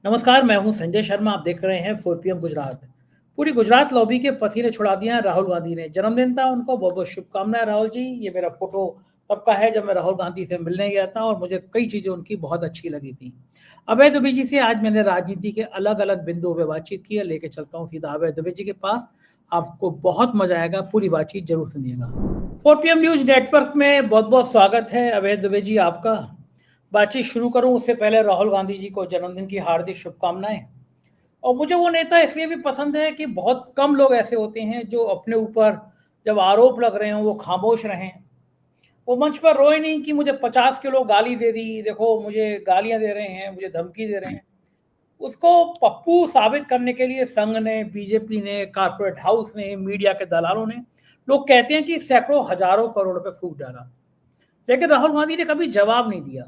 नमस्कार, मैं हूं संजय शर्मा। आप देख रहे हैं 4 PM गुजरात। पूरी गुजरात लॉबी के पसीने छुड़ा दिए हैं राहुल गांधी ने। जन्मदिन था उनको, बहुत बहुत शुभकामनाएं राहुल जी। ये मेरा फोटो तब का है जब मैं राहुल गांधी से मिलने गया था और मुझे कई चीजें उनकी बहुत अच्छी लगी थी। अभय दुबे जी से आज मैंने राजनीति के अलग अलग बिंदुओं पर बातचीत की है। लेके चलता हूँ सीधा अभय दुबे जी के पास। आपको बहुत मजा आएगा, पूरी बातचीत जरूर सुनिएगा। 4 PM न्यूज नेटवर्क में बहुत बहुत स्वागत है अभय दुबे जी आपका। बातचीत शुरू करूं उससे पहले राहुल गांधी जी को जन्मदिन की हार्दिक शुभकामनाएं। और मुझे वो नेता इसलिए भी पसंद है कि बहुत कम लोग ऐसे होते हैं जो अपने ऊपर जब आरोप लग रहे हों वो खामोश रहें। वो मंच पर रोए नहीं कि मुझे 50 किलो गाली दे दी, देखो मुझे गालियां दे रहे हैं, मुझे धमकी दे रहे हैं। उसको पप्पू साबित करने के लिए संघ ने, बीजेपी ने, कारपोरेट हाउस ने, मीडिया के दलालों ने, लोग कहते हैं कि सैकड़ों हजारों करोड़ रुपए फूक डाला। लेकिन राहुल गांधी ने कभी जवाब नहीं दिया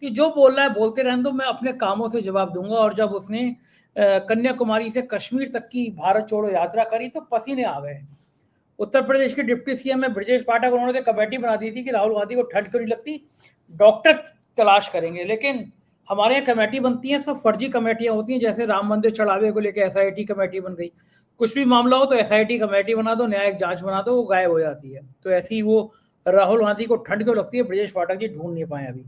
कि जो बोल रहा है बोलते रहने दो, मैं अपने कामों से जवाब दूंगा। और जब उसने कन्याकुमारी से कश्मीर तक की भारत छोड़ो यात्रा करी तो पसीने आ गए। उत्तर प्रदेश के डिप्टी सीएम में ब्रजेश पाठक, उन्होंने तो कमेटी बना दी थी कि राहुल गांधी को ठंड क्यों नहीं लगती, डॉक्टर तलाश करेंगे। लेकिन हमारे यहाँ कमेटी बनती है, सब फर्जी कमेटियां होती हैं। जैसे राम मंदिर चढ़ावे को लेकर एसआईटी कमेटी बन गई। कुछ भी मामला हो तो एसआईटी कमेटी बना दो, न्यायिक जांच बना दो, वो गायब हो जाती है। तो ऐसी ही वो राहुल गांधी को ठंड क्यों लगती है, ब्रजेश पाठक जी ढूंढ नहीं पाए अभी।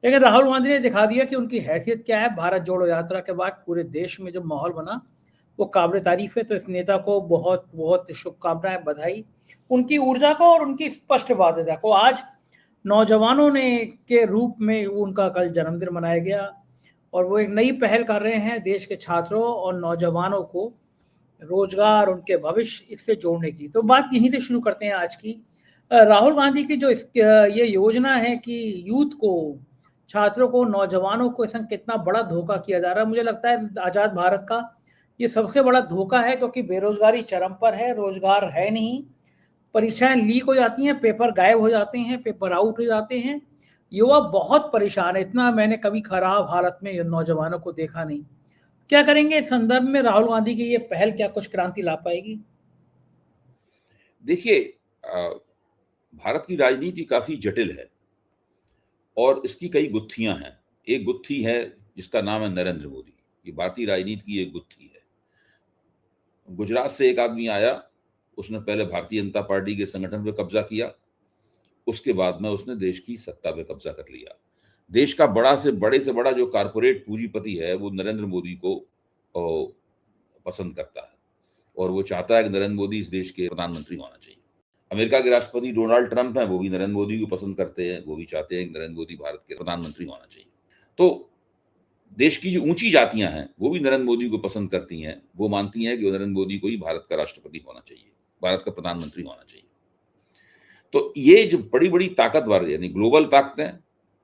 लेकिन राहुल गांधी ने दिखा दिया कि उनकी हैसियत क्या है। भारत जोड़ो यात्रा के बाद पूरे देश में जो माहौल बना वो काबिल तारीफ है। तो इस नेता को बहुत बहुत शुभकामनाएं, बधाई उनकी ऊर्जा को और उनकी स्पष्ट वादता को। आज नौजवानों ने के रूप में उनका कल जन्मदिन मनाया गया और वो एक नई पहल कर रहे हैं देश के छात्रों और नौजवानों को रोजगार, उनके भविष्य इससे जोड़ने की। तो बात यहीं से शुरू करते हैं आज की। राहुल गांधी की जो ये योजना है कि यूथ को, छात्रों को, नौजवानों को इसमें कितना बड़ा धोखा किया जा रहा है। मुझे लगता है आज़ाद भारत का ये सबसे बड़ा धोखा है, क्योंकि बेरोजगारी चरम पर है, रोजगार है नहीं, परीक्षाएं लीक हो जाती हैं, पेपर गायब हो जाते हैं, पेपर आउट हो जाते हैं। युवा बहुत परेशान है। इतना मैंने कभी खराब हालत में नौजवानों को देखा नहीं। क्या करेंगे इस संदर्भ में? राहुल गांधी की ये पहल क्या कुछ क्रांति ला पाएगी? देखिए, भारत की राजनीति काफी जटिल है और इसकी कई गुत्थियां हैं। एक गुत्थी है जिसका नाम है नरेंद्र मोदी। ये भारतीय राजनीति की एक गुत्थी है। गुजरात से एक आदमी आया, उसने पहले भारतीय जनता पार्टी के संगठन पे कब्जा किया, उसके बाद में उसने देश की सत्ता पे कब्जा कर लिया। देश का बड़े से बड़ा जो कारपोरेट पूंजीपति है वो नरेंद्र मोदी को पसंद करता है और वो चाहता है कि नरेंद्र मोदी इस देश के प्रधानमंत्री होना चाहिए। अमेरिका के राष्ट्रपति डोनाल्ड ट्रंप हैं, वो भी नरेंद्र मोदी को पसंद करते हैं, वो भी चाहते हैं कि नरेंद्र मोदी भारत के प्रधानमंत्री होना चाहिए। तो देश की जो ऊंची जातियां हैं वो भी नरेंद्र मोदी को पसंद करती हैं। वो मानती हैं कि नरेंद्र मोदी को ही भारत का राष्ट्रपति होना चाहिए, भारत का प्रधानमंत्री होना चाहिए। तो ये जो बड़ी बड़ी ताकतवर यानी ग्लोबल ताकतें,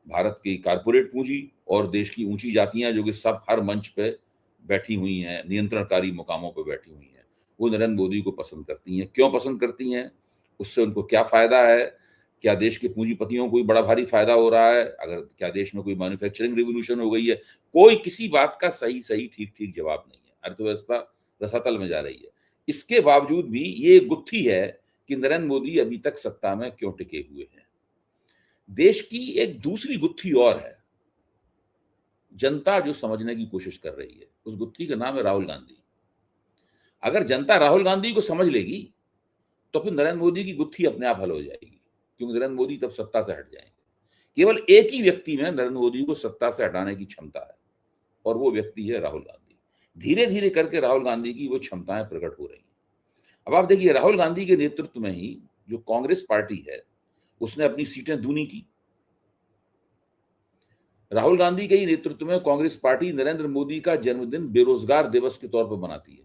भारत की कारपोरेट पूंजी और देश की ऊंची जातियां जो कि सब हर मंच पे बैठी हुई हैं, नियंत्रणकारी मुकामों पर बैठी हुई हैं, वो नरेंद्र मोदी को पसंद करती हैं। क्यों पसंद करती हैं? उससे उनको क्या फायदा है? क्या देश के पूंजीपतियों को बड़ा भारी फायदा हो रहा है? अगर क्या देश में कोई मैन्युफैक्चरिंग रिवोल्यूशन हो गई है? कोई किसी बात का सही ठीक जवाब नहीं है। अर्थव्यवस्था रसातल में जा रही है। इसके बावजूद भी ये गुत्थी है कि नरेंद्र मोदी अभी तक सत्ता में क्यों टिके हुए हैं। देश की एक दूसरी गुत्थी और है, जनता जो समझने की कोशिश कर रही है। उस गुत्थी का नाम है राहुल गांधी। अगर जनता राहुल गांधी को समझ लेगी तो फिर नरेंद्र मोदी की गुत्थी अपने आप हल हो जाएगी, क्योंकि नरेंद्र मोदी तब सत्ता से हट जाएंगे। केवल एक ही व्यक्ति में नरेंद्र मोदी को सत्ता से हटाने की क्षमता है और वो व्यक्ति है राहुल गांधी। धीरे धीरे करके राहुल गांधी की वो क्षमताएं प्रकट हो रही हैं। अब आप देखिए, राहुल गांधी के नेतृत्व में ही जो कांग्रेस पार्टी है उसने अपनी सीटें दूनी की। राहुल गांधी के ही नेतृत्व में कांग्रेस पार्टी नरेंद्र मोदी का जन्मदिन बेरोजगार दिवस के तौर पर मनाती है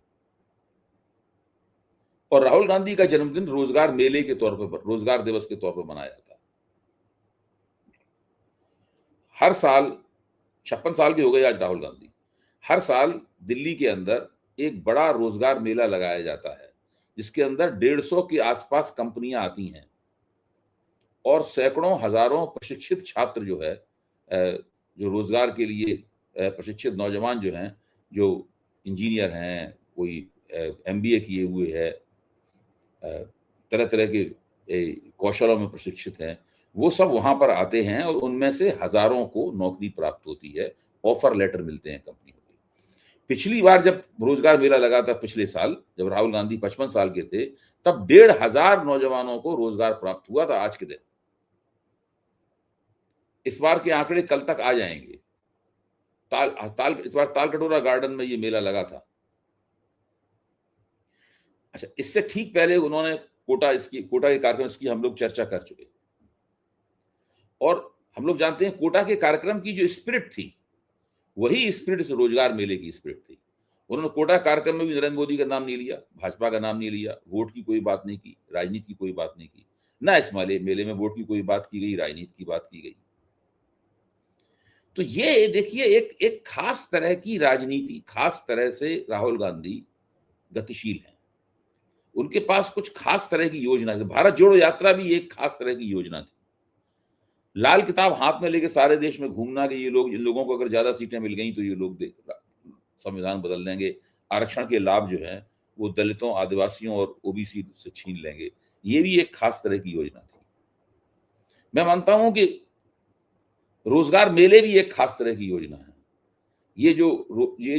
और राहुल गांधी का जन्मदिन रोजगार मेले के तौर पर, रोजगार दिवस के तौर पर मनाया जाता है। हर साल 56 साल के हो गए आज राहुल गांधी। हर साल दिल्ली के अंदर एक बड़ा रोजगार मेला लगाया जाता है जिसके अंदर 150 के आसपास कंपनियां आती हैं और सैकड़ों हजारों प्रशिक्षित छात्र जो है, जो रोजगार के लिए प्रशिक्षित नौजवान जो हैं, जो इंजीनियर हैं, कोई एमबीए किए हुए है, तरह तरह के कौशलों में प्रशिक्षित हैं, वो सब वहां पर आते हैं और उनमें से हजारों को नौकरी प्राप्त होती है, ऑफर लेटर मिलते हैं कंपनियों के। पिछली बार जब रोजगार मेला लगा था पिछले साल, जब राहुल गांधी 55 साल के थे, तब 1,500 नौजवानों को रोजगार प्राप्त हुआ था आज के दिन। इस बार के आंकड़े कल तक आ जाएंगे। इस बार तालकटोरा गार्डन में ये मेला लगा था। अच्छा, इससे ठीक पहले उन्होंने कोटा के कार्यक्रम की हम लोग चर्चा कर चुके, और हम लोग जानते हैं कोटा के कार्यक्रम की जो स्पिरिट थी, वही स्पिरिट इस रोजगार मेले की स्पिरिट थी। उन्होंने कोटा कार्यक्रम में भी नरेंद्र मोदी का नाम नहीं लिया, भाजपा का नाम नहीं लिया, वोट की कोई बात नहीं की, राजनीति की कोई बात नहीं की, ना इस मेले में वोट की कोई बात की गई, राजनीति की बात की गई। तो ये देखिए एक खास तरह की राजनीति, खास तरह से राहुल गांधी गतिशील हैं। उनके पास कुछ खास तरह की योजना है। भारत जोड़ो यात्रा भी एक खास तरह की योजना थी। लाल किताब हाथ में लेके सारे देश में घूमना कि ये लोग, इन लोगों को अगर ज्यादा सीटें मिल गई तो ये लोग संविधान बदल देंगे, आरक्षण के लाभ जो है वो दलितों, आदिवासियों और ओबीसी से छीन लेंगे। ये भी एक खास तरह की योजना थी। मैं मानता हूं कि रोजगार मेले भी एक खास तरह की योजना है। ये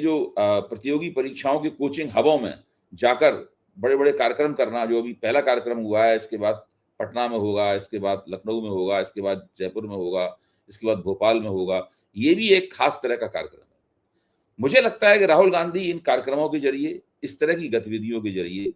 जो प्रतियोगी परीक्षाओं के कोचिंग हबों में जाकर बड़े बड़े कार्यक्रम करना, जो अभी पहला कार्यक्रम हुआ है, इसके बाद पटना में होगा, इसके बाद लखनऊ में होगा, इसके बाद जयपुर में होगा, इसके बाद भोपाल में होगा, ये भी एक खास तरह का कार्यक्रम है। मुझे लगता है कि राहुल गांधी इन कार्यक्रमों के जरिए, इस तरह की गतिविधियों के जरिए,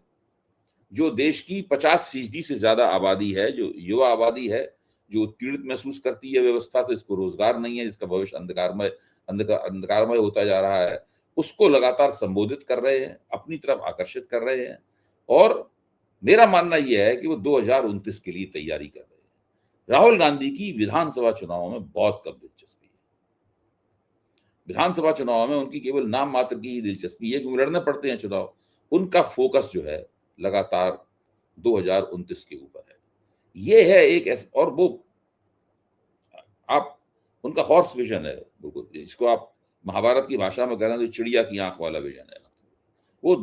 जो देश की 50% से ज्यादा आबादी है, जो युवा आबादी है, जो उत्पीड़ित महसूस करती है व्यवस्था से, इसको रोजगार नहीं है, जिसका भविष्य अंधकारमय होता जा रहा है, उसको लगातार संबोधित कर रहे हैं, अपनी तरफ आकर्षित कर रहे हैं। और मेरा मानना यह है कि वो 2029 के लिए तैयारी कर रहे हैं। राहुल गांधी की विधानसभा चुनावों में बहुत कम दिलचस्पी है। विधानसभा चुनाव में उनकी केवल नाम मात्र की ही दिलचस्पी है, क्योंकि लड़ने पड़ते हैं चुनाव। उनका फोकस जो है लगातार 2029 के ऊपर है। ये है एक और वो आप उनका हॉर्स विजन है, बिल्कुल, इसको आप महाभारत की भाषा में करें तो चिड़िया की आंख वाला विजन है। वो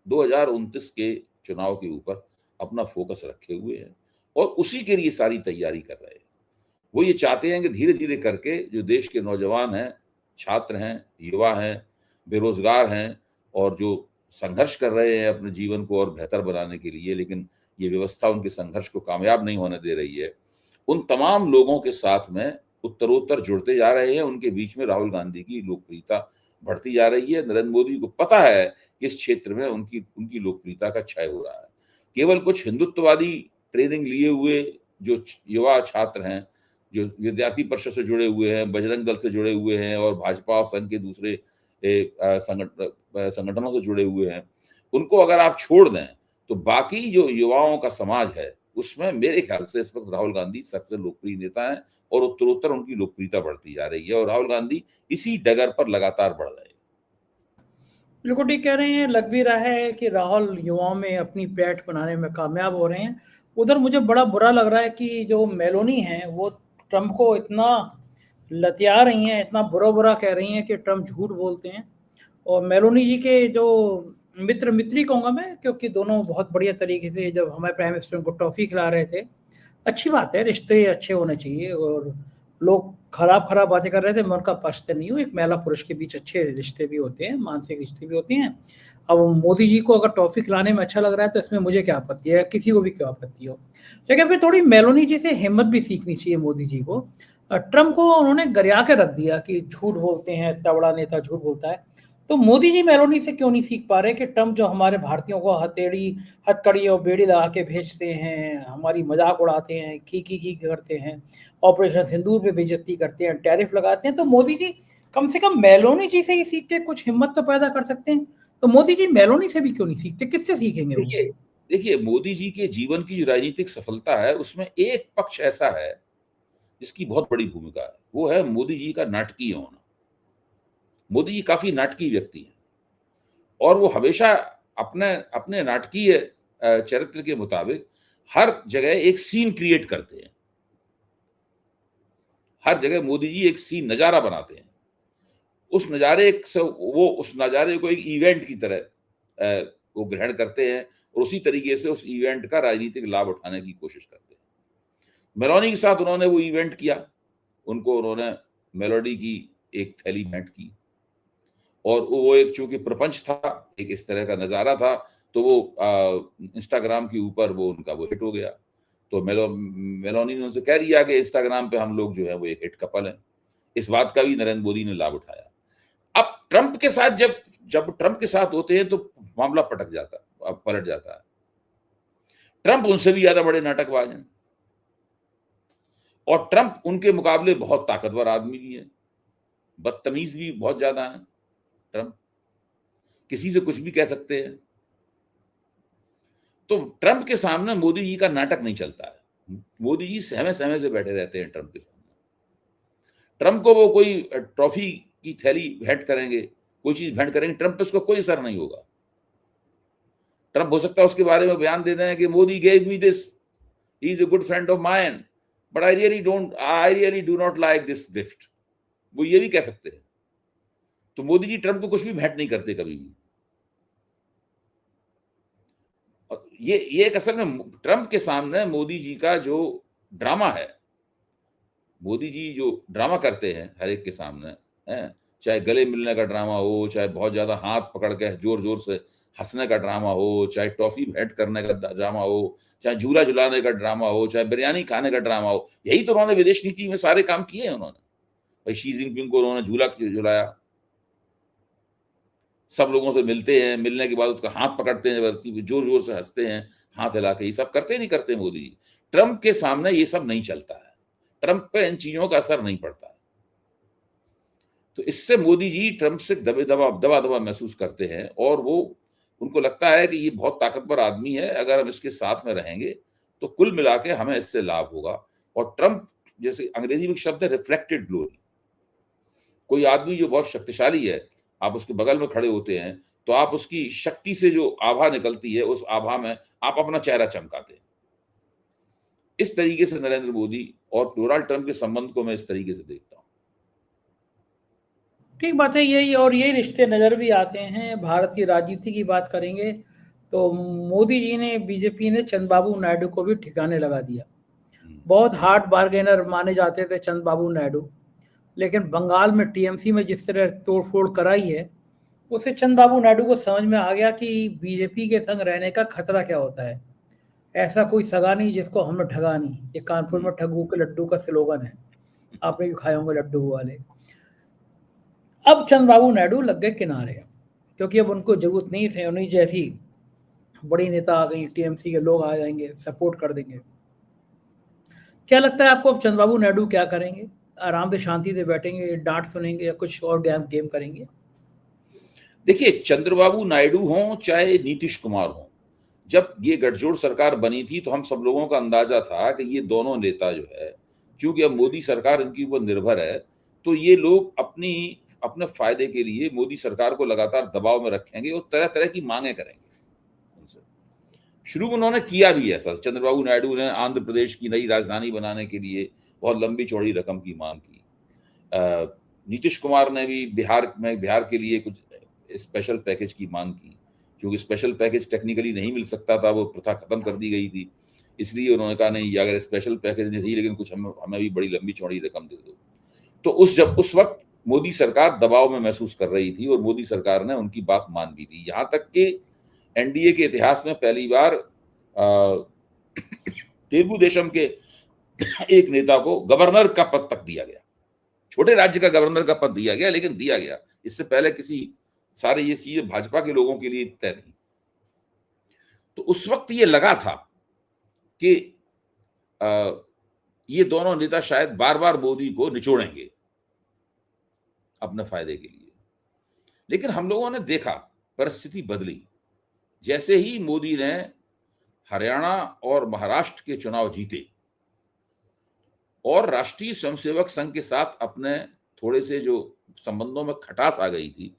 2029 के चुनाव के ऊपर अपना फोकस रखे हुए हैं और उसी के लिए सारी तैयारी कर रहे हैं। वो ये चाहते हैं कि धीरे धीरे करके जो देश के नौजवान हैं, छात्र हैं, युवा हैं, बेरोजगार हैं और जो संघर्ष कर रहे हैं अपने जीवन को और बेहतर बनाने के लिए, लेकिन ये व्यवस्था उनके संघर्ष को कामयाब नहीं होने दे रही है, उन तमाम लोगों के साथ में उत्तरोत्तर जुड़ते जा रहे हैं। उनके बीच में राहुल गांधी की लोकप्रियता बढ़ती जा रही है। नरेंद्र मोदी को पता है कि इस क्षेत्र में उनकी लोकप्रियता का क्षय हो रहा है। केवल कुछ हिंदुत्ववादी ट्रेनिंग लिए हुए जो युवा छात्र हैं, जो विद्यार्थी परिषद से जुड़े हुए हैं, बजरंग दल से जुड़े हुए हैं और भाजपा और संघ के दूसरे संगठनों से जुड़े हुए हैं, उनको अगर आप छोड़ दें तो बाकी जो युवाओं का समाज है उसमें मेरे ख्याल से इस वक्त राहुल गांधी सबसे लोकप्रिय नेता हैं और उत्तरोत्तर उनकी लोकप्रियता बढ़ती जा रही है और राहुल गांधी इसी डगर पर लगातार बढ़ रहे हैं। बिल्कुल ठीक कह रहे हैं। लग भी रहा है कि राहुल युवाओं में अपनी पैठ बनाने में कामयाब हो रहे हैं। उधर मुझे बड़ा बुरा लग रहा है कि जो मेलोनी हैं वो ट्रंप को इतना लतिया रही हैं, इतना बुरा कह रही हैं कि ट्रंप झूठ बोलते हैं। और मेलोनी जी के जो मित्री कहूँगा मैं, क्योंकि दोनों बहुत बढ़िया तरीके से जब हमारे प्राइम मिनिस्टर उनको टॉफ़ी खिला रहे थे, अच्छी बात है, रिश्ते अच्छे होने चाहिए। और लोग खराब बातें कर रहे थे, मैं उनका पक्ष से नहीं हूँ। एक महिला पुरुष के बीच अच्छे रिश्ते भी होते हैं, मानसिक रिश्ते भी होते हैं। अब मोदी जी को अगर टॉफ़ी खिलाने में अच्छा लग रहा है तो इसमें मुझे क्या आपत्ति है, किसी को भी क्यों आपत्ति हो। लेकिन फिर थोड़ी मेलोनी जी से हिम्मत भी सीखनी चाहिए मोदी जी को। ट्रंप को उन्होंने गरिया के रख दिया कि झूठ बोलते हैं, इतना बड़ा नेता झूठ बोलता है। तो मोदी जी मेलोनी से क्यों नहीं सीख पा रहे कि ट्रंप जो हमारे भारतीयों को हथकड़ी और बेड़ी लगा के भेजते हैं, हमारी मजाक उड़ाते हैं, की करते हैं, ऑपरेशन सिंदूर पे बेइज्जती करते हैं, टैरिफ लगाते हैं, तो मोदी जी कम से कम मेलोनी जी से ही सीख के कुछ हिम्मत तो पैदा कर सकते हैं। तो मोदी जी मेलोनी से भी क्यों नहीं सीखते, किससे सीखेंगे वो? देखिए मोदी जी के जीवन की जो राजनीतिक सफलता है उसमें एक पक्ष ऐसा है जिसकी बहुत बड़ी भूमिका है, वो है मोदी जी का नाटकीय होना। मोदी जी काफी नाटकीय व्यक्ति हैं और वो हमेशा अपने अपने नाटकीय चरित्र के मुताबिक हर जगह एक सीन क्रिएट करते हैं। हर जगह मोदी जी एक सीन, नजारा बनाते हैं। उस नजारे को एक इवेंट की तरह वो ग्रहण करते हैं और उसी तरीके से उस इवेंट का राजनीतिक लाभ उठाने की कोशिश करते हैं। मेलोनी के साथ उन्होंने वो इवेंट किया, उन्होंने मेलोडी की एक थैली भेंट की और वो एक चूंकि प्रपंच था, एक इस तरह का नजारा था, तो वो इंस्टाग्राम के ऊपर वो उनका वो हिट हो गया। तो मेलोनी ने उनसे कह दिया कि इंस्टाग्राम पे हम लोग जो है वो एक हिट कपल हैं। इस बात का भी नरेंद्र मोदी ने लाभ उठाया। अब ट्रंप के साथ जब जब ट्रंप के साथ होते हैं तो मामला पलट जाता है। ट्रंप उनसे भी ज्यादा बड़े नाटकबाज हैं और ट्रंप उनके मुकाबले बहुत ताकतवर आदमी भी है, बदतमीज भी बहुत ज्यादा है। ट्रंप किसी से कुछ भी कह सकते हैं। तो ट्रंप के सामने मोदी जी का नाटक नहीं चलता है। मोदी जी सहमे सहमे से बैठे रहते हैं ट्रंप के सामने। ट्रंप को वो कोई ट्रॉफी की थैली भेंट करेंगे, कोई चीज भेंट करेंगे, ट्रंप पे उसका कोई असर नहीं होगा। ट्रंप हो सकता है उसके बारे में बयान दे दें कि Modi gave me this, he is a good friend of mine, but I really do not like this gift. वो ये भी कह सकते हैं। तो मोदी जी ट्रंप को कुछ भी भेंट नहीं करते कभी भी। ये एक असल में ट्रंप के सामने मोदी जी का जो ड्रामा है, मोदी जी जो ड्रामा करते हैं हर एक के सामने, है चाहे गले मिलने का ड्रामा हो, चाहे बहुत ज्यादा हाथ पकड़ के जोर जोर से हंसने का ड्रामा हो, चाहे टॉफी भेंट करने का ड्रामा हो, चाहे झूला झुलाने का ड्रामा हो, चाहे बिरयानी खाने का ड्रामा हो, यही तो उन्होंने विदेश नीति में सारे काम किए हैं उन्होंने। भाई शी जिनपिंग को उन्होंने झूला झुलाया, सब लोगों से मिलते हैं, मिलने के बाद उसका हाथ पकड़ते हैं, जोर जोर से हंसते हैं, हाथ हिला के, ये सब करते नहीं करते मोदी जी। ट्रंप के सामने ये सब नहीं चलता है, ट्रंप पे इन चीजों का असर नहीं पड़ता है। तो इससे मोदी जी ट्रंप से दबा महसूस करते हैं और वो उनको लगता है कि ये बहुत ताकतवर आदमी है, अगर हम इसके साथ में रहेंगे तो कुल मिला के हमें इससे लाभ होगा। और ट्रंप, जैसे अंग्रेजी में एक शब्द है रिफ्लेक्टेड ग्लोरी, कोई आदमी जो बहुत शक्तिशाली है, आप उसके बगल में खड़े होते हैं तो आप उसकी शक्ति से जो आभा निकलती है, उस आभा में आप अपना चेहरा चमकाते हैं। इस तरीके से नरेंद्र मोदी और डोनाल्ड ट्रंप के संबंध को मैं इस तरीके से देखता हूं। ठीक बात है, यही और यही रिश्ते नज़र भी आते हैं। भारतीय राजनीति की बात करेंगे तो मोदी जी ने, बीजेपी ने चंद्रबाबू नायडू को भी ठिकाने लगा दिया। बहुत हार्ड बार्गेनर माने जाते थे चंद्रबाबू नायडू, लेकिन बंगाल में टीएमसी में जिस तरह तोड़फोड़ कराई है, उससे चंद्रबाबू नायडू को समझ में आ गया कि बीजेपी के संग रहने का खतरा क्या होता है। ऐसा कोई सगा नहीं जिसको हमें ठगा नहीं, ये कानपुर में ठगू के लड्डू का स्लोगन है, आपने भी खाए होंगे लड्डू वाले। अब चंद्रबाबू नायडू लग गए किनारे, क्योंकि अब उनको जरूरत नहीं थे, उन्हीं जैसी बड़ी नेता आ गई, टीएमसी के लोग आ जाएंगे, सपोर्ट कर देंगे। क्या लगता है आपको अब चंद्रबाबू नायडू क्या करेंगे? आराम से शांति से बैठेंगे, डांट सुनेंगे, या कुछ और गेम करेंगे? देखिए, चंद्रबाबू नायडू हों चाहे नीतीश कुमार हों, जब ये गठजोड़ सरकार बनी थी तो हम सब लोगों का अंदाजा था कि ये दोनों नेता जो है, क्योंकि अब मोदी सरकार इनके ऊपर निर्भर है, तो ये लोग अपने फायदे के लिए मोदी सरकार को लगातार दबाव में रखेंगे और तरह तरह की मांगे करेंगे उनसे। शुरू में उन्होंने किया भी ऐसा। चंद्रबाबू नायडू ने आंध्र प्रदेश की नई राजधानी बनाने के लिए बहुत लंबी चौड़ी रकम की मांग की। नीतीश कुमार ने भी बिहार के लिए कुछ स्पेशल पैकेज की मांग की, क्योंकि स्पेशल पैकेज टेक्निकली नहीं मिल सकता था, वो प्रथा खत्म कर दी गई थी। इसलिए उन्होंने कहा नहीं, अगर स्पेशल पैकेज नहीं सही, लेकिन कुछ हमें भी बड़ी लंबी चौड़ी रकम दे दो। तो उस वक्त मोदी सरकार दबाव में महसूस कर रही थी और मोदी सरकार ने उनकी बात मान भी ली। यहां तक कि एनडीए के इतिहास में पहली बार तेलुगु देशम के एक नेता को गवर्नर का पद तक दिया गया, छोटे राज्य का गवर्नर का पद दिया गया, लेकिन दिया गया। इससे पहले सारे ये चीजें भाजपा के लोगों के लिए तय थी। तो उस वक्त ये लगा था कि ये दोनों नेता शायद बार बार मोदी को निचोड़ेंगे अपने फायदे के लिए। लेकिन हम लोगों ने देखा परिस्थिति बदली। जैसे ही मोदी ने हरियाणा और महाराष्ट्र के चुनाव जीते और राष्ट्रीय स्वयंसेवक संघ के साथ अपने थोड़े से जो संबंधों में खटास आ गई थी,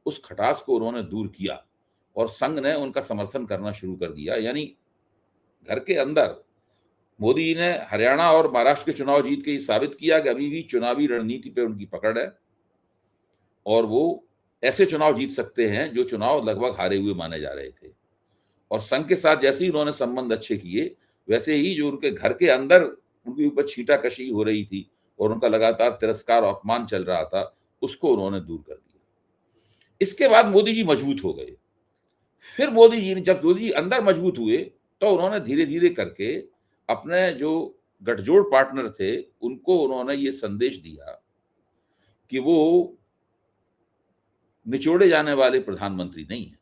उस खटास को उन्होंने दूर किया और संघ ने उनका समर्थन करना शुरू कर दिया। यानी घर के अंदर मोदी ने हरियाणा और महाराष्ट्र के चुनाव जीत के ये साबित किया कि अभी भी चुनावी रणनीति पे उनकी पकड़ है और वो ऐसे चुनाव जीत सकते हैं जो चुनाव लगभग हारे हुए माने जा रहे थे। और संघ के साथ जैसे ही उन्होंने संबंध अच्छे किए, वैसे ही जो उनके घर के अंदर उनके ऊपर छींटाकशी हो रही थी और उनका लगातार तिरस्कार और अपमान चल रहा था, उसको उन्होंने दूर कर दिया। इसके बाद मोदी जी मजबूत हो गए। फिर मोदी जी ने, जब मोदी जी अंदर मजबूत हुए, तो उन्होंने धीरे धीरे करके अपने जो गठजोड़ पार्टनर थे उनको उन्होंने ये संदेश दिया कि वो निचोड़े जाने वाले प्रधानमंत्री नहीं है।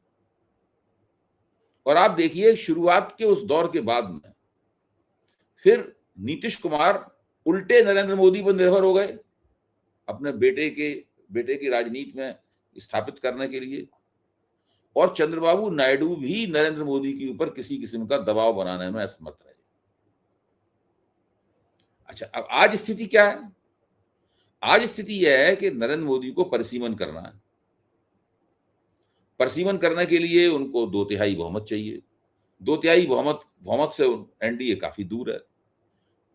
और आप देखिए, शुरुआत के उस दौर के बाद में फिर नीतीश कुमार उल्टे नरेंद्र मोदी पर निर्भर हो गए अपने बेटे की राजनीति में स्थापित करने के लिए, और चंद्रबाबू नायडू भी नरेंद्र मोदी के ऊपर किसी किस्म का दबाव बनाने में असमर्थ रहे। अच्छा, अब आज स्थिति क्या है? आज स्थिति यह है कि नरेंद्र मोदी को परिसीमन करना है। परिसीमन करने के लिए उनको 2/3 बहुमत चाहिए। 2/3 बहुमत से एनडीए काफी दूर है।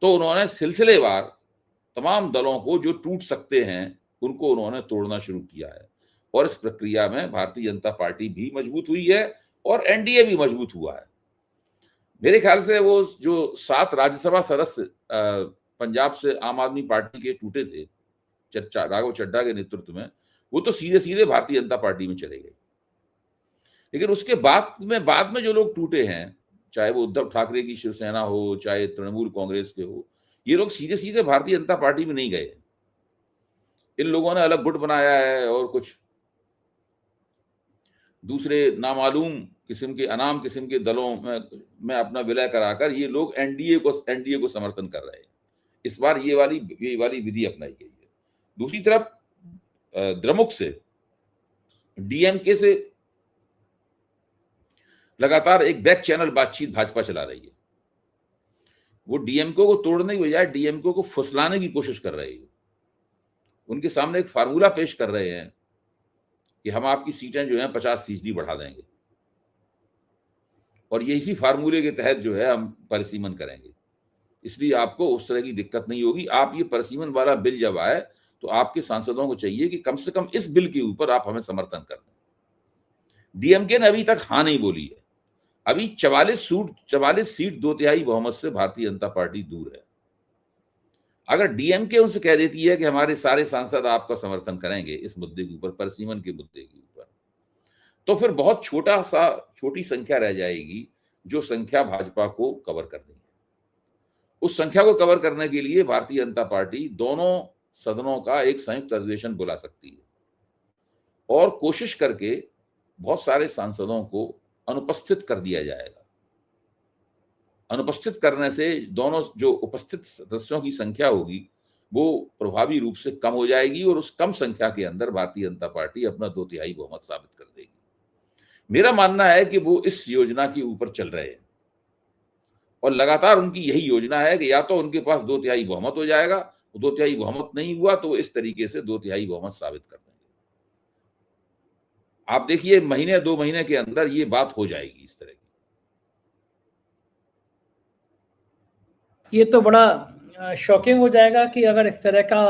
तो उन्होंने सिलसिलेवार तमाम दलों को जो टूट सकते हैं उनको उन्होंने तोड़ना शुरू किया है, और इस प्रक्रिया में भारतीय जनता पार्टी भी मजबूत हुई है और एनडीए भी मजबूत हुआ है। मेरे ख्याल से वो जो 7 राज्यसभा सदस्य पंजाब से आम आदमी पार्टी के टूटे थे राघव चड्ढा के नेतृत्व में, वो तो सीधे सीधे भारतीय जनता पार्टी में चले गए। लेकिन उसके बाद में जो लोग टूटे हैं, चाहे वो उद्धव ठाकरे की शिवसेना हो, चाहे तृणमूल कांग्रेस के हो, ये लोग सीधे सीधे भारतीय जनता पार्टी में नहीं गए। इन लोगों ने अलग गुट बनाया है और कुछ दूसरे नामालूम किस्म के, अनाम किस्म के दलों में अपना विलय कराकर ये लोग एनडीए को समर्थन कर रहे हैं। इस बार ये वाली विधि अपनाई गई है। दूसरी तरफ द्रमुक से, डीएमके से लगातार एक बैक चैनल बातचीत भाजपा चला रही है। वो डीएमके को तोड़ने की बजाय डीएमके को फुसलाने की कोशिश कर रही है। उनके सामने एक फार्मूला पेश कर रहे हैं कि हम आपकी सीटें जो हैं 50% बढ़ा देंगे, और ये इसी फार्मूले के तहत जो है हम परिसीमन करेंगे, इसलिए आपको उस तरह की दिक्कत नहीं होगी। आप ये परिसीमन वाला बिल जब आए तो आपके सांसदों को चाहिए कि कम से कम इस बिल के ऊपर आप हमें समर्थन कर दें। डीएमके ने अभी तक हाँ नहीं बोली है। अभी 44 सीट 2/3 बहुमत से भारतीय जनता पार्टी दूर है। अगर डीएमके उनसे कह देती है कि हमारे सारे सांसद आपका समर्थन करेंगे इस मुद्दे के ऊपर, परिसीमन के मुद्दे के ऊपर, तो फिर बहुत छोटी संख्या रह जाएगी जो संख्या भाजपा को कवर करनी है। उस संख्या को कवर करने के लिए भारतीय जनता पार्टी दोनों सदनों का एक संयुक्त अधिवेशन बुला सकती है और कोशिश करके बहुत सारे सांसदों को अनुपस्थित कर दिया जाएगा। अनुपस्थित करने से दोनों जो उपस्थित सदस्यों की संख्या होगी वो प्रभावी रूप से कम हो जाएगी, और उस कम संख्या के अंदर भारतीय जनता पार्टी अपना 2/3 बहुमत साबित कर देगी। मेरा मानना है कि वो इस योजना के ऊपर चल रहे हैं, और लगातार उनकी यही योजना है कि या तो उनके पास 2/3 बहुमत हो जाएगा, 2/3 बहुमत नहीं हुआ तो इस तरीके से 2/3 बहुमत साबित कर देंगे। आप देखिए, महीने 2 महीने के अंदर ये बात हो जाएगी इस तरह की। ये तो बड़ा शॉकिंग हो जाएगा कि अगर इस तरह का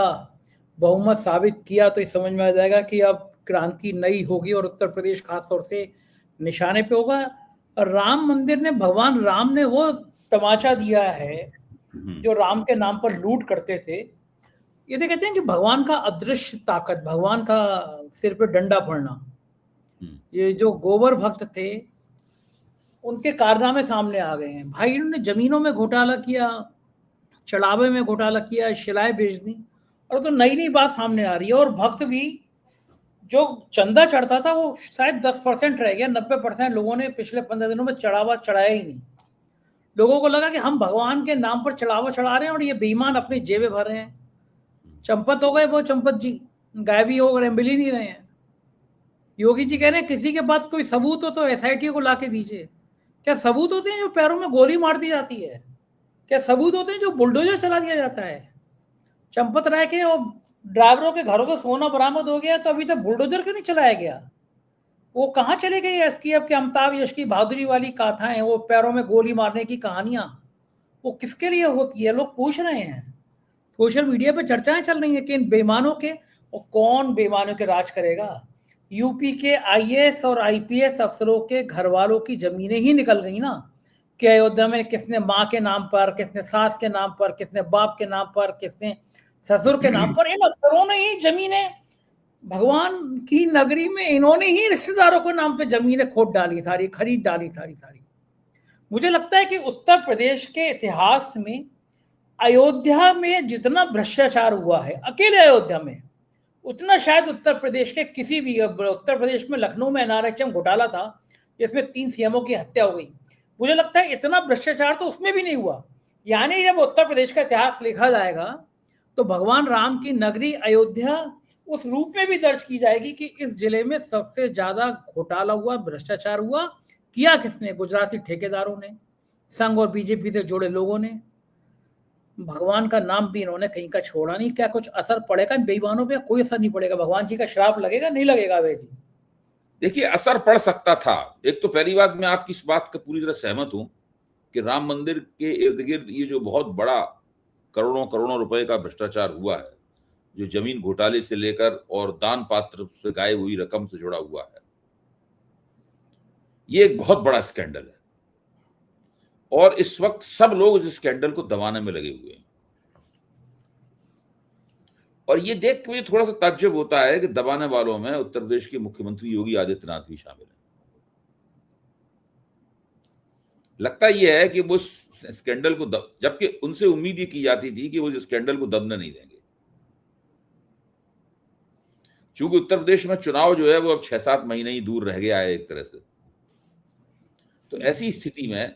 बहुमत साबित किया तो ये समझ में आ जाएगा कि अब क्रांति नई होगी और उत्तर प्रदेश खास तौर से निशाने पे होगा। राम मंदिर ने, भगवान राम ने वो तमाचा दिया है जो राम के नाम पर लूट करते थे। ये तो कहते हैं कि भगवान का अदृश्य ताकत, भगवान का सिर पे डंडा पड़ना। ये जो गोबर भक्त थे उनके कारनामे सामने आ गए हैं। भाई, इन्होंने जमीनों में घोटाला किया, चढ़ावे में घोटाला किया, शिलाएं बेच दी, और तो नई नई बात सामने आ रही है। और भक्त भी, जो चंदा चढ़ता था वो शायद 10% रह गया, 90% लोगों ने पिछले 15 दिनों में चढ़ावा चढ़ाया ही नहीं। लोगों को लगा कि हम भगवान के नाम पर चढ़ावा चढ़ा रहे हैं और ये बेईमान अपनी जेबें भर रहे हैं। चंपत हो गए वो चंपत जी, गायब ही हो गए, मिल ही नहीं रहे हैं। योगी जी कह रहे हैं किसी के पास कोई सबूत हो तो एसआईटी को लाके दीजिए। क्या सबूत होते हैं जो पैरों में गोली मार दी जाती है? क्या सबूत होते हैं जो बुलडोजर चला दिया जाता है? चंपत राय के और ड्राइवरों के घरों से सोना बरामद हो गया तो अभी तक बुलडोजर क्यों नहीं चलाया गया? वो कहाँ चले गए एसटीएफ के अमिताभ यश की बहादुरी वाली गाथाएं, वो पैरों में गोली मारने की कहानियां, वो किसके लिए होती है? लोग पूछ रहे हैं। सोशल मीडिया पे चर्चाएं चल रही हैं कि इन बेईमानों के, और कौन बेईमानों के राज करेगा? यूपी के आईएएस और आईपीएस अफसरों के घर वालों की जमीनें ही निकल गई ना, कि अयोध्या में किसने माँ के नाम पर, किसने सास के नाम पर, किसने बाप के नाम पर, किसने ससुर के नाम पर। इन अफसरों ने ही जमीनें भगवान की नगरी में इन्होंने ही रिश्तेदारों के नाम पे जमीनें खोद डाली सारी, खरीद डाली सारी। मुझे लगता है कि उत्तर प्रदेश के इतिहास में अयोध्या में जितना भ्रष्टाचार हुआ है, अकेले अयोध्या में, उतना शायद उत्तर प्रदेश के किसी भी, उत्तर प्रदेश में लखनऊ में एनआरएचएम घोटाला था जिसमें 3 सीएमओ की हत्या हो गई। मुझे लगता है इतना भ्रष्टाचार तो उसमें भी नहीं हुआ। यानी जब उत्तर प्रदेश का इतिहास लिखा जाएगा तो भगवान राम की नगरी अयोध्या उस रूप में भी दर्ज की जाएगी कि इस जिले में सबसे ज्यादा घोटाला हुआ, भ्रष्टाचार हुआ। किया किसने? गुजराती ठेकेदारों ने, संघ और बीजेपी से जुड़े लोगों ने। भगवान का नाम भी इन्होंने कहीं का छोड़ा नहीं। क्या कुछ असर पड़ेगा इन बेईमानों पे? कोई असर नहीं पड़ेगा। भगवान जी का श्राप लगेगा? नहीं लगेगा अभय जी। देखिए, असर पड़ सकता था। एक तो पहली बात, मैं आपकी इस बात का पूरी तरह सहमत हूं कि राम मंदिर के इर्द गिर्द ये जो बहुत बड़ा करोड़ों करोड़ों रुपए का भ्रष्टाचार हुआ है, जो जमीन घोटाले से लेकर और दान पात्र से गायब हुई रकम से जुड़ा हुआ है, ये एक बहुत बड़ा स्कैंडल है। और इस वक्त सब लोग इस स्कैंडल को दबाने में लगे हुए हैं। और ये देख के मुझे थोड़ा सा ताज्जुब होता है कि दबाने वालों में उत्तर प्रदेश के मुख्यमंत्री योगी आदित्यनाथ भी शामिल है। लगता यह है कि वो स्कैंडल को जबकि उनसे उम्मीद ये की जाती थी कि वो जो स्कैंडल को दबने नहीं देंगे। चूंकि उत्तर प्रदेश में चुनाव जो है वो अब 6-7 महीने ही दूर रह गया है एक तरह से, तो ऐसी स्थिति में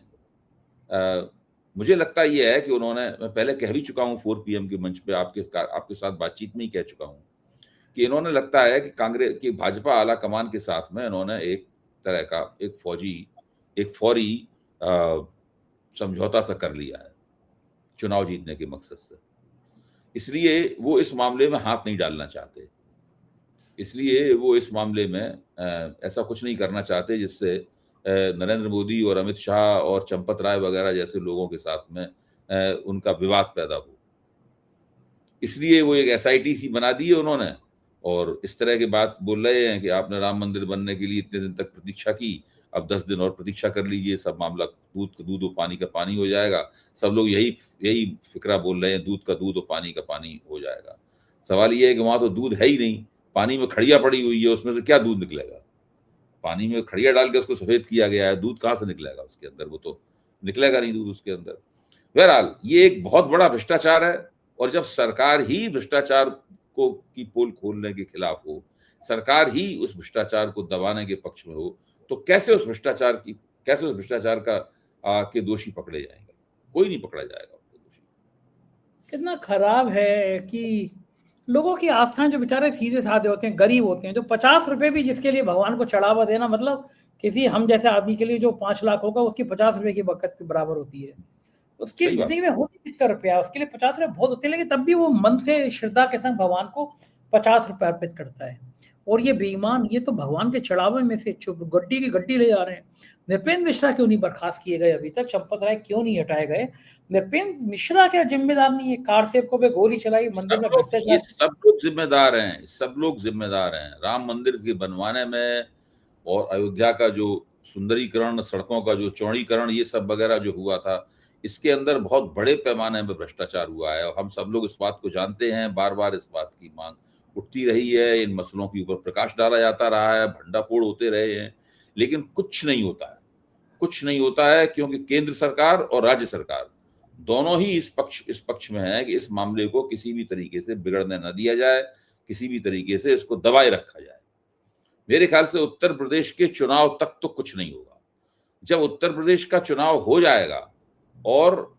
मुझे लगता यह है कि उन्होंने, मैं पहले कह भी चुका हूं 4 PM के मंच पे आपके साथ बातचीत में ही कह चुका हूं कि इन्होंने, लगता है कि कांग्रेस की भाजपा आला कमान के साथ में इन्होंने एक तरह का एक फौरी समझौता सा कर लिया है चुनाव जीतने के मकसद से। इसलिए वो इस मामले में हाथ नहीं डालना चाहते। इसलिए वो इस मामले में ऐसा कुछ नहीं करना चाहते जिससे नरेंद्र मोदी और अमित शाह और चंपत राय वगैरह जैसे लोगों के साथ में उनका विवाद पैदा हो। इसलिए वो एक SIT सी बना दी है उन्होंने, और इस तरह की बात बोल रहे हैं कि आपने राम मंदिर बनने के लिए इतने दिन तक प्रतीक्षा की, अब 10 दिन और प्रतीक्षा कर लीजिए, सब मामला दूध का दूध और पानी का पानी हो जाएगा। सब लोग यही फिक्रा बोल रहे हैं, दूध का दूध और पानी का पानी हो जाएगा। सवाल ये है कि वहां तो दूध है ही नहीं, पानी में खड़िया पड़ी हुई है, उसमें से क्या दूध निकलेगा? पानी में खड़िया डाल के उसको सफेद किया गया है, दूध कहाँ से निकलेगा उसके अंदर? वो तो निकलेगा नहीं दूध उसके अंदर। बहरहाल ये एक बहुत बड़ा भ्रष्टाचार है, और जब सरकार ही भ्रष्टाचार की पोल खोलने के खिलाफ हो, सरकार ही उस भ्रष्टाचार को दबाने के पक्ष में हो, तो कैसे उस भ्रष्टाचार का के दोषी पकड़े जाएंगे? कोई नहीं पकड़ा जाएगा दोषी। कितना खराब है कि लोगों की आस्थाएं, जो बेचारे सीधे साधे होते हैं, गरीब होते हैं, जो 50 रुपए भी जिसके लिए भगवान को चढ़ावा देना, मतलब किसी हम जैसे आदमी के लिए जो 5 लाख होगा उसकी 50 रुपए की बरकत के बराबर होती है। उसकी जिंदगी में होती कितना रुपया, उसके लिए 50 रुपए बहुत होते हैं, लेकिन तब भी वो मन से श्रद्धा के संग भगवान को 50 रुपए अर्पित करता है। और ये बेईमान, ये तो भगवान के चढ़ावे में से गड्डी की गड्डी ले जा रहे हैं। नृपेंद्र मिश्रा क्यों नहीं बर्खास्त किए गए अभी तक? चंपत राय क्यों नहीं हटाए गए? नृपेंद्र मिश्रा क्या जिम्मेदार नहीं है? कार सेवकों पे गोली चलाई, मंदिर में भ्रष्टाचार। सब लोग जिम्मेदार हैं, सब लोग जिम्मेदार हैं। राम मंदिर के बनवाने में और अयोध्या का जो सुंदरीकरण, सड़कों का जो चौड़ीकरण, ये सब वगैरह जो हुआ था, इसके अंदर बहुत बड़े पैमाने में भ्रष्टाचार हुआ है। और हम सब लोग इस बात को जानते हैं, बार बार इस बात की मांग उठती रही है, इन मसलों के ऊपर प्रकाश डाला जाता रहा है, भंडाफोड़ होते रहे हैं, लेकिन कुछ नहीं होता है। कुछ नहीं होता है क्योंकि केंद्र सरकार और राज्य सरकार दोनों ही इस पक्ष में है कि इस मामले को किसी भी तरीके से बिगड़ने न दिया जाए, किसी भी तरीके से इसको दबाए रखा जाए। मेरे ख्याल से उत्तर प्रदेश के चुनाव तक तो कुछ नहीं होगा। जब उत्तर प्रदेश का चुनाव हो जाएगा और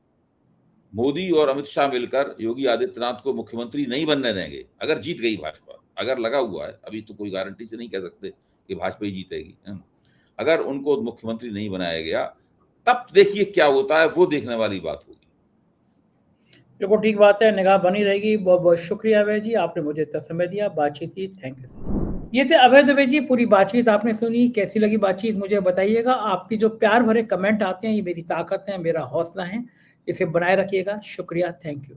मोदी और अमित शाह मिलकर योगी आदित्यनाथ को मुख्यमंत्री नहीं बनने देंगे, अगर जीत गई भाजपा, अगर लगा हुआ है, अभी तो कोई गारंटी से नहीं कह सकते कि भाजपा ही जीतेगी, अगर उनको मुख्यमंत्री नहीं बनाया गया, तब देखिए क्या होता है, वो देखने वाली बात होगी। बिल्कुल ठीक बात है, निगाह बनी रहेगी। बहुत बहुत शुक्रिया अभय जी, आपने मुझे इतना समय दिया, बातचीत की, थैंक यू सर। ये थे अभय दुबे जी। पूरी बातचीत आपने सुनी, कैसी लगी बातचीत मुझे बताइएगा। आपकी जो प्यार भरे कमेंट आते हैं, ये मेरी ताकत है, मेरा हौसला है, इसे बनाए रखिएगा। शुक्रिया, थैंक यू।